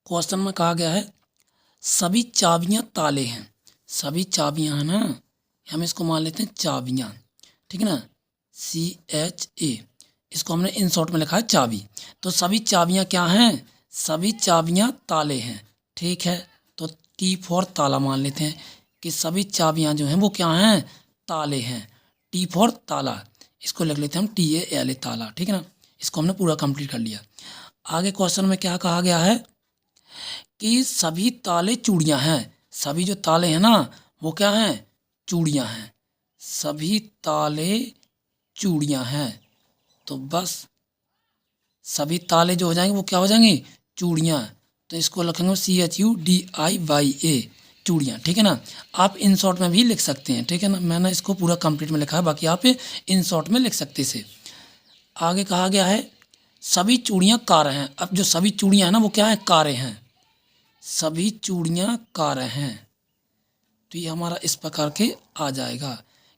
Question में कहा गया है सभी चाबियां ताले हैं। सभी चाबियां है ना, हम इसको मान लेते हैं चाबियां, ठीक है ना, CHA, इसको हमने इन शॉर्ट में लिखा है चाबी। तो सभी चाबियां क्या हैं? सभी चाबियां ताले हैं, ठीक है। तो T फॉर ताला मान लेते हैं कि सभी चाबियां जो हैं वो क्या हैं? ताले हैं। T फॉर ताला, इसको लिख लेते हैं हम TALA, ताला, ठीक है ना। इसको हमने पूरा कंप्लीट कर लिया। आगे क्वेश्चन में क्या कहा गया है कि सभी ताले चूड़ियां हैं। सभी जो ताले हैं ना वो क्या हैं? चूड़ियां हैं। सभी ताले चूड़ियां हैं। तो बस सभी ताले जो हो जाएंगे वो क्या हो जाएंगे? चूड़ियां। तो इसको लिखेंगे CHUDIYA, चूड़ियां, ठीक है ना। आप इन शॉर्ट में भी लिख सकते हैं, ठीक है ना। मैंने इसको पूरा कंप्लीट में लिखा है, बाकी आप इन शॉर्ट में लिख सकते इसे। आगे कहा गया है सभी चूड़ियां कारें हैं। अब जो सभी चूड़ियां हैं ना वो क्या है? कारें हैं। सभी चूड़ियां कारें हैं। तो ये हमारा इस प्रकार के आ जाएगा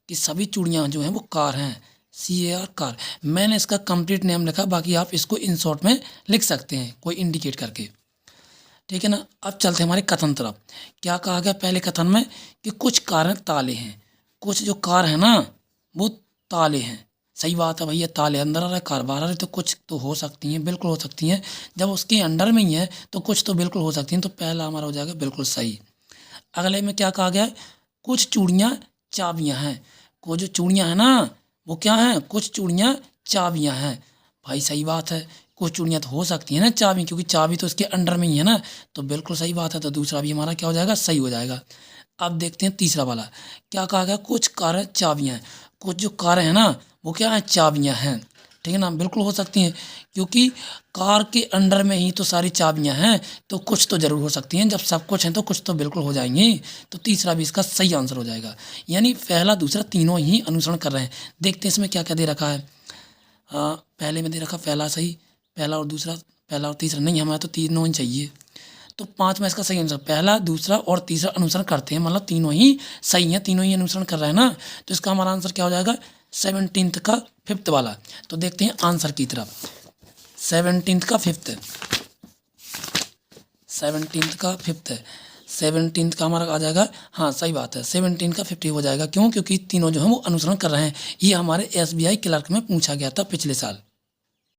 कि सभी चूड़ियां जो हैं वो कार हैं, CAR, कार। मैंने इसका कंप्लीट नेम लिखा, बाकी आप इसको इन शॉर्ट में लिख सकते हैं कोई इंडिकेट करके, ठीक है ना। अब चलते हैं हमारे कथन तरफ। क्या कहा गया पहले कथन में कि कुछ कारें ताले हैं। कुछ जो कार है ना वो ताले हैं। सही बात है भैया, ताले अंदर आ रहा है कार बाहर आ रही, तो कुछ तो हो सकती हैं, बिल्कुल हो सकती हैं। जब उसके अंडर में ही है तो कुछ तो बिल्कुल हो सकती हैं। तो पहला हमारा हो जाएगा बिल्कुल सही। अगले में क्या कहा गया है? कुछ चूड़ियां चाबियां हैं। कुछ जो चूड़ियां हैं ना वो क्या हैं? कुछ चूड़ियां चाबियां हैं। भाई सही बात है, कुछ चूड़ियां तो हो सकती हैं ना चाबी, क्योंकि चाबी तो इसके अंडर में ही है ना। तो बिल्कुल सही बात है। तो दूसरा भी हमारा क्या हो जाएगा? सही हो जाएगा। अब देखते हैं तीसरा वाला। क्या कहा गया? कुछ कारें चाबियां हैं। कुछ जो कारें हैं ना वो क्या है? चाबियां हैं, ठीक है ना। बिल्कुल हो सकती हैं, क्योंकि कार के अंडर में ही तो सारी चाबियां हैं, तो कुछ तो जरूर हो सकती हैं। जब सब कुछ है तो कुछ तो बिल्कुल हो जाएंगी। तो तीसरा भी इसका सही आंसर हो जाएगा। यानी पहला दूसरा तीनों ही अनुसरण कर रहे हैं। देखते हैं इसमें क्या क्या दे रखा है। पहले में दे रखा पहला सही, पहला और दूसरा, पहला और तीसरा नहीं, हमें तो तीनों ही चाहिए। तो 5 में इसका सही आंसर पहला, दूसरा और तीसरा अनुसरण करते हैं, मतलब तीनों ही सही हैं, तीनों ही अनुसरण कर रहे हैं ना। तो इसका हमारा आंसर क्या हो जाएगा? 17th का 5th वाला। तो देखते हैं आंसर की तरफ। 17th का 5th, 17th का 5th है। 17th का हमारा आ जाएगा, हाँ सही बात है, 17 का 50 हो जाएगा। क्यों? क्योंकि तीनों जो है वो अनुसरण कर रहे हैं। ये हमारे SBI क्लर्क में पूछा गया था पिछले साल।